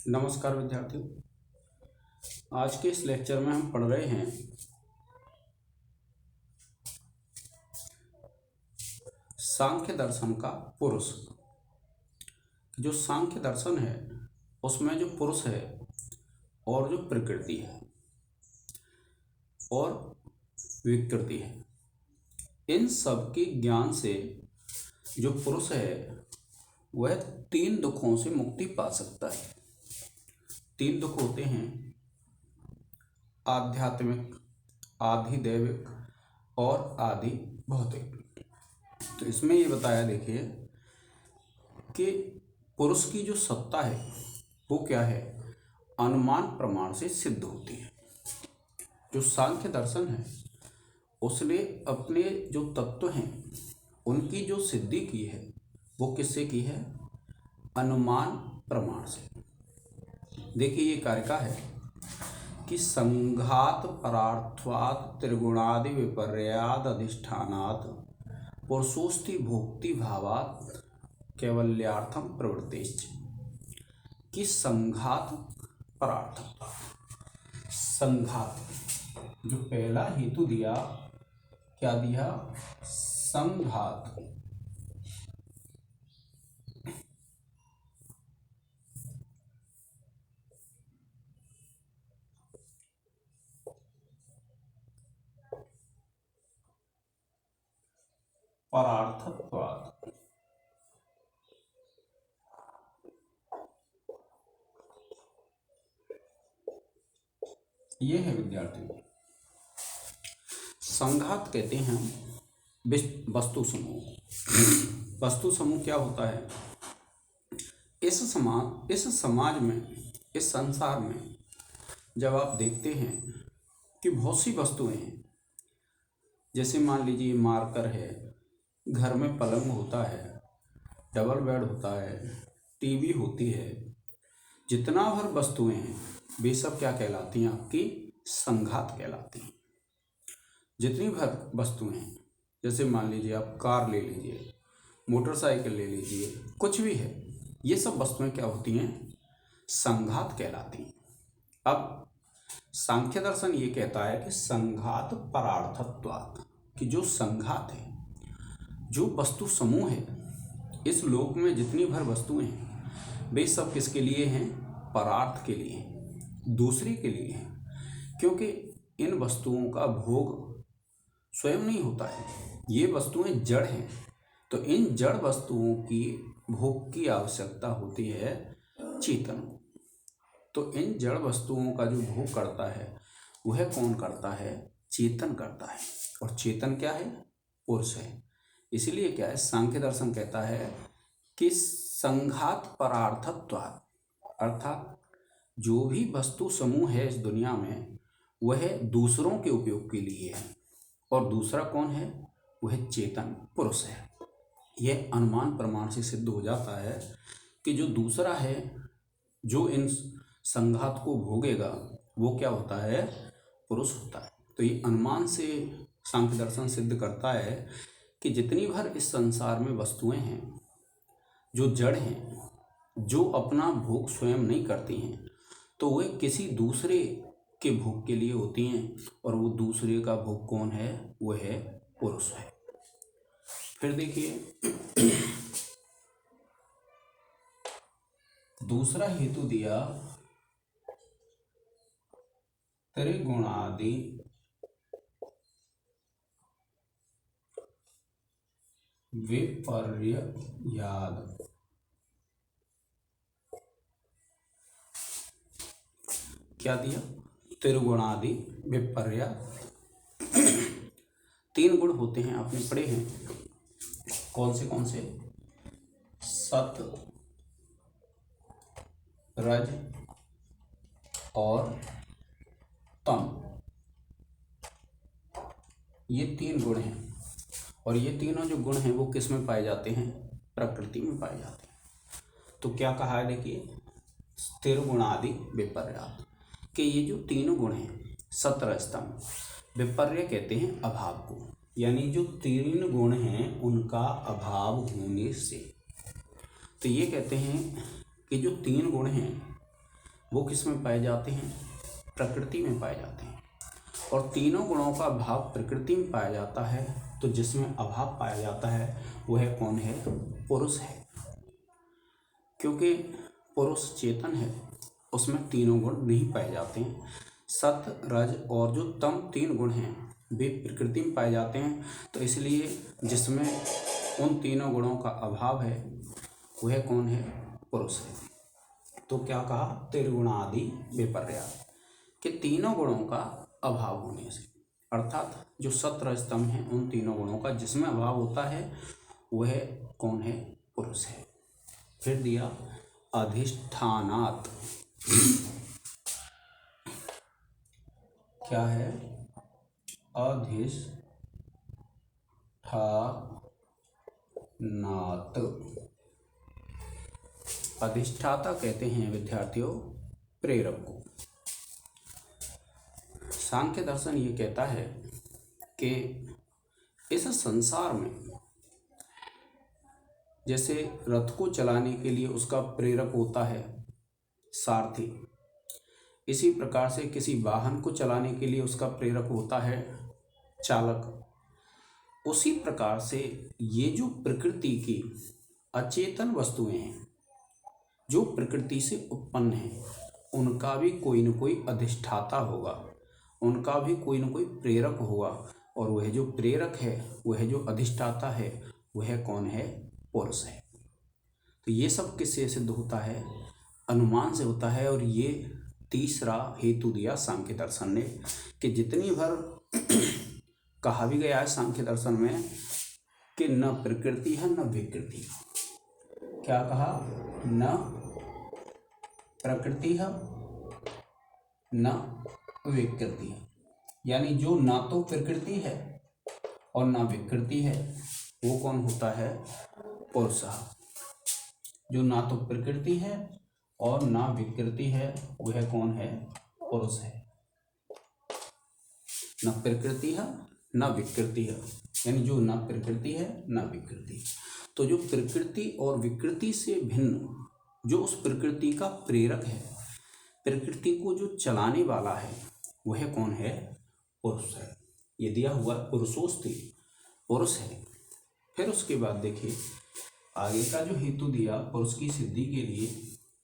नमस्कार विद्यार्थियों। आज के इस लेक्चर में हम पढ़ रहे हैं सांख्य दर्शन का पुरुष। जो सांख्य दर्शन है उसमें जो पुरुष है और जो प्रकृति है और विकृति है, इन सब के ज्ञान से जो पुरुष है वह 3 दुखों से मुक्ति पा सकता है। 3 दुख होते हैं, आध्यात्मिक, आधिदैविक और आदि भौतिक। तो इसमें ये बताया, देखिए कि पुरुष की जो सत्ता है वो क्या है, अनुमान प्रमाण से सिद्ध होती है। जो सांख्य दर्शन है उसने अपने जो तत्व हैं उनकी जो सिद्धि की है वो किससे की है, अनुमान प्रमाण से। देखिए ये कारिका है कि संघात परार्थवात त्रिगुणादि विपर्याद अधिष्ठानात् पुरुषोस्ति भोक्ति भावात् कैवल्यार्थम प्रवृत्तिश्च। कि संघात परार्थत्व, संघात जो पहला हेतु दिया, क्या दिया, संघात। परार्थत्वात्, ये है विद्यार्थी। संघात कहते हैं हम वस्तु समूह। वस्तु समूह क्या होता है, इस समाज में, इस संसार में जब आप देखते हैं कि बहुत सी वस्तुएं हैं, जैसे मान लीजिए मार्कर है, घर में पलंग होता है, डबल बेड होता है, टीवी होती है, जितना भर वस्तुएं हैं वे सब क्या कहलाती हैं, आपकी संघात कहलाती हैं। जितनी भर वस्तुएं हैं, जैसे मान लीजिए आप कार ले लीजिए, मोटरसाइकिल ले लीजिए, कुछ भी है, ये सब वस्तुएं क्या होती हैं, संघात कहलाती हैं। अब सांख्य दर्शन ये कहता है कि संघात परार्थत्वात्, कि जो संघात है, जो वस्तु समूह है, इस लोक में जितनी भर वस्तुएं हैं वे सब किसके लिए हैं, परार्थ के लिए, दूसरे के लिए हैं। क्योंकि इन वस्तुओं का भोग स्वयं नहीं होता है, ये वस्तुएं जड़ हैं, तो इन जड़ वस्तुओं की भोग की आवश्यकता होती है चेतन को। तो इन जड़ वस्तुओं का जो भोग करता है वह कौन करता है, चेतन करता है। और चेतन क्या है, पुरुष है। इसलिए क्या है, सांख्य दर्शन कहता है कि संघात परार्थत्वात्, अर्थात जो भी वस्तु समूह है इस दुनिया में वह दूसरों के उपयोग के लिए है, और दूसरा कौन है, वह चेतन पुरुष है। यह अनुमान प्रमाण से सिद्ध हो जाता है कि जो दूसरा है, जो इन संघात को भोगेगा, वो क्या होता है, पुरुष होता है। तो ये अनुमान से सांख्य दर्शन सिद्ध करता है कि जितनी भर इस संसार में वस्तुएं हैं जो जड़ हैं, जो अपना भोग स्वयं नहीं करती हैं, तो वे किसी दूसरे के भोग के लिए होती हैं, और वो दूसरे का भोग कौन है, वो है पुरुष है। फिर देखिए दूसरा हेतु दिया, त्रिगुणादि विपर्ययाद। क्या दिया, त्रिगुणादि विपर्ययाद। 3 गुण होते हैं, आपने पढ़े हैं, कौन से, सत, रज और तम। ये 3 गुण हैं, और ये तीनों जो गुण हैं वो किस में पाए जाते हैं, प्रकृति में पाए जाते हैं। तो क्या कहा है, देखिए त्रिगुणादि विपर्याद, कि ये जो 3 गुण हैं, सत रज तम, विपर्य कहते हैं अभाव को, यानी जो 3 गुण हैं उनका अभाव होने से। तो ये कहते हैं कि जो 3 गुण हैं वो किस में पाए जाते हैं? प्रकृति में पाए जाते हैं। और तीनों गुणों का भाव प्रकृति में पाया जाता है, तो जिसमें अभाव पाया जाता है वह कौन है? पुरुष है। क्योंकि पुरुष चेतन है, उसमें तीनों गुण नहीं पाए जाते हैं। सत, रज और जो तम 3 गुण हैं वे प्रकृति में पाए जाते हैं, तो इसलिए जिसमें उन तीनों गुणों का अभाव है वह कौन है? पुरुष है। तो क्या कहा? त्रिगुणादि विपर्यास, कि तीनों गुणों का अभाव होने से, अर्थात जो सत, रज, तम है उन तीनों गुणों का जिसमें अभाव होता है वह कौन है? पुरुष है। फिर दिया अधिष्ठानात्। क्या है? अधिष्ठानात्। अधिष्ठाता कहते हैं विद्यार्थियों प्रेरक को। सांख्य दर्शन ये कहता है कि इस संसार में जैसे रथ को चलाने के लिए उसका प्रेरक होता है सारथी, इसी प्रकार से किसी वाहन को चलाने के लिए उसका प्रेरक होता है चालक। उसी प्रकार से ये जो प्रकृति की अचेतन वस्तुएं हैं जो प्रकृति से उत्पन्न हैं, उनका भी कोई न कोई अधिष्ठाता होगा, उनका भी कोई न कोई प्रेरक होगा। और वह जो प्रेरक है, वह जो अधिष्ठाता है, वह कौन है? पुरुष है। तो ये सब किससे सिद्ध होता है? अनुमान से होता है। और ये तीसरा हेतु दिया सांख्य दर्शन ने कि जितनी भर कहा भी गया है सांख्य दर्शन में कि न प्रकृति है न विकृति। क्या कहा? न प्रकृति है न विकृति है, यानी जो ना तो प्रकृति है और ना विकृति है वो कौन होता है? पुरुष। जो ना तो प्रकृति है और ना विकृति है वह कौन है? पुरुष है। न प्रकृति है न विकृति है, यानी जो ना प्रकृति है ना विकृति। तो जो प्रकृति और विकृति से भिन्न जो उस प्रकृति का प्रेरक है, प्रकृति को जो चलाने वाला है, वह कौन है? पुरुष है। ये दिया हुआ पुरुषोस्ति, पुरुष है। फिर उसके बाद देखिए आगे का जो हेतु दिया पुरुष की सिद्धि के लिए,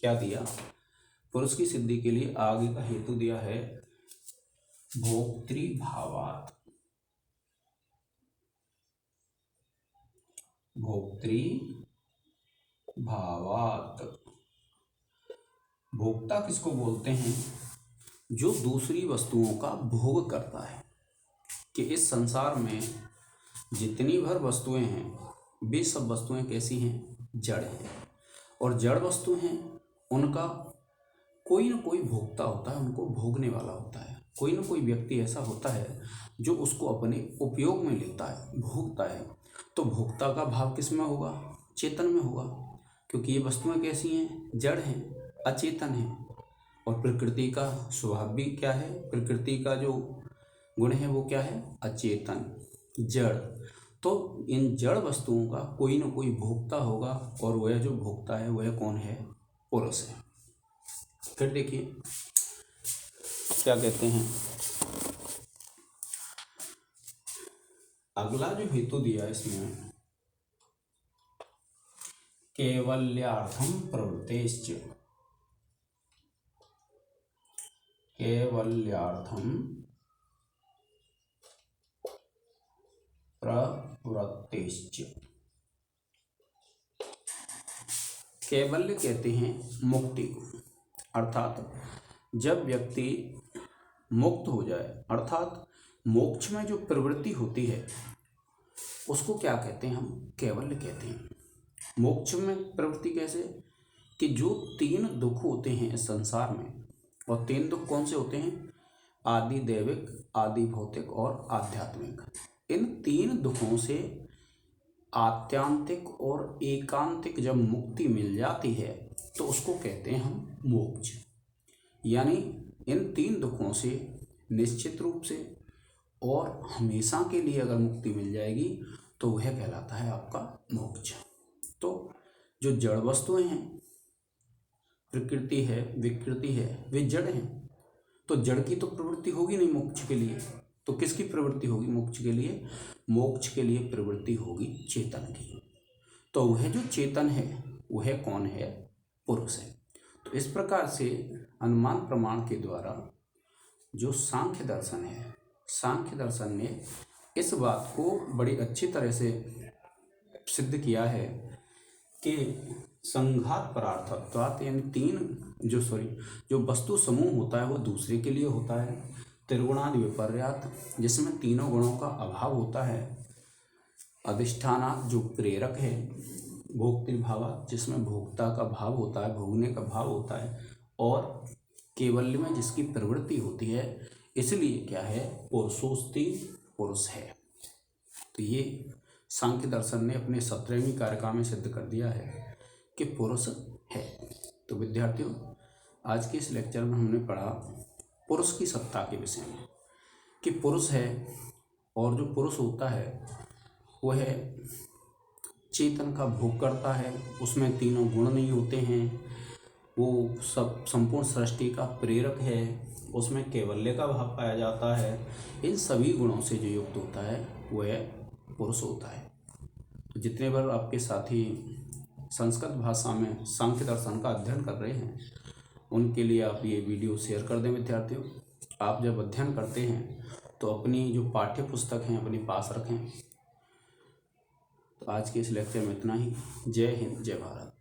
क्या दिया? पुरुष की सिद्धि के लिए आगे का हेतु दिया है भोक्तृभावात्। भोक्तृभावात्, भोक्ता किसको बोलते हैं? जो दूसरी वस्तुओं का भोग करता है। कि इस संसार में जितनी भर वस्तुएं हैं वे सब वस्तुएं कैसी हैं? जड़ हैं। और जड़ वस्तु हैं उनका कोई न कोई भोक्ता होता है, उनको भोगने वाला होता है। कोई न कोई व्यक्ति ऐसा होता है जो उसको अपने उपयोग में लेता है, भोगता है। तो भोक्ता का भाव किस में होगा? चेतन में होगा, क्योंकि ये वस्तुएं कैसी हैं? जड़ हैं, अचेतन हैं। और प्रकृति का स्वभाव भी क्या है? प्रकृति का जो गुण है वो क्या है? अचेतन, जड़। तो इन जड़ वस्तुओं का कोई न कोई भोक्ता होगा, और वह जो भोक्ता है वह कौन है? पुरुष है। फिर देखिए क्या कहते हैं, अगला जो हेतु दिया इसमें कैवल्यार्थम प्रवृत्तेश्च। कैवल्यार्थम प्रवृत्तेश्च। कैवल्य कहते हैं मुक्ति को, अर्थात जब व्यक्ति मुक्त हो जाए, अर्थात मोक्ष में जो प्रवृत्ति होती है उसको क्या कहते हैं? हम कैवल्य कहते हैं। मोक्ष में प्रवृत्ति कैसे? कि जो 3 दुख होते हैं इस संसार में, और 3 दुख कौन से होते हैं? आदि दैविक, आदि भौतिक और आध्यात्मिक। इन 3 दुखों से आत्यांतिक और एकांतिक जब मुक्ति मिल जाती है तो उसको कहते हैं हम मोक्ष। यानी इन 3 दुखों से निश्चित रूप से और हमेशा के लिए अगर मुक्ति मिल जाएगी तो वह कहलाता है आपका मोक्ष। तो जो जड़ वस्तुएं हैं प्रकृति है, विकृति है, वे जड़ हैं। तो जड़ की तो प्रवृत्ति होगी नहीं मोक्ष के लिए, तो किसकी प्रवृत्ति होगी मोक्ष के लिए? मोक्ष के लिए प्रवृत्ति होगी चेतन की। तो वह जो चेतन है वह कौन है? पुरुष है। तो इस प्रकार से अनुमान प्रमाण के द्वारा जो सांख्य दर्शन है, सांख्य दर्शन ने इस बात को बड़ी अच्छी तरह से सिद्ध किया है कि संघात परार्थत्वात्, यानी जो वस्तु समूह होता है वो दूसरे के लिए होता है। त्रिगुणादि विपर्यात, जिसमें तीनों गुणों का अभाव होता है। अधिष्ठानात्, जो प्रेरक है। भोक्तृभावात्, जिसमें भोक्ता का भाव होता है, भोगने का भाव होता है। और केवल्य में जिसकी प्रवृत्ति होती है। इसलिए क्या है? पुरुषोस्ति, पुरुष है। तो ये सांख्य दर्शन ने अपने 17वीं कारिका में सिद्ध कर दिया है कि पुरुष है। तो विद्यार्थियों, आज के इस लेक्चर में हमने पढ़ा पुरुष की सत्ता के विषय में कि पुरुष है, और जो पुरुष होता है वह चेतन का भोग करता है। उसमें तीनों गुण नहीं होते हैं। वो सब संपूर्ण सृष्टि का प्रेरक है। उसमें कैवल्य का भाव पाया जाता है। इन सभी गुणों से जो युक्त होता है वह पुरुष होता है। तो जितने बार आपके साथी संस्कृत भाषा में सांख्य दर्शन का अध्ययन कर रहे हैं उनके लिए आप ये वीडियो शेयर कर दें। विद्यार्थियों, आप जब अध्ययन करते हैं तो अपनी जो पाठ्य पुस्तक हैं अपने पास रखें। तो आज के इस लेक्चर में इतना ही। जय हिंद, जय भारत।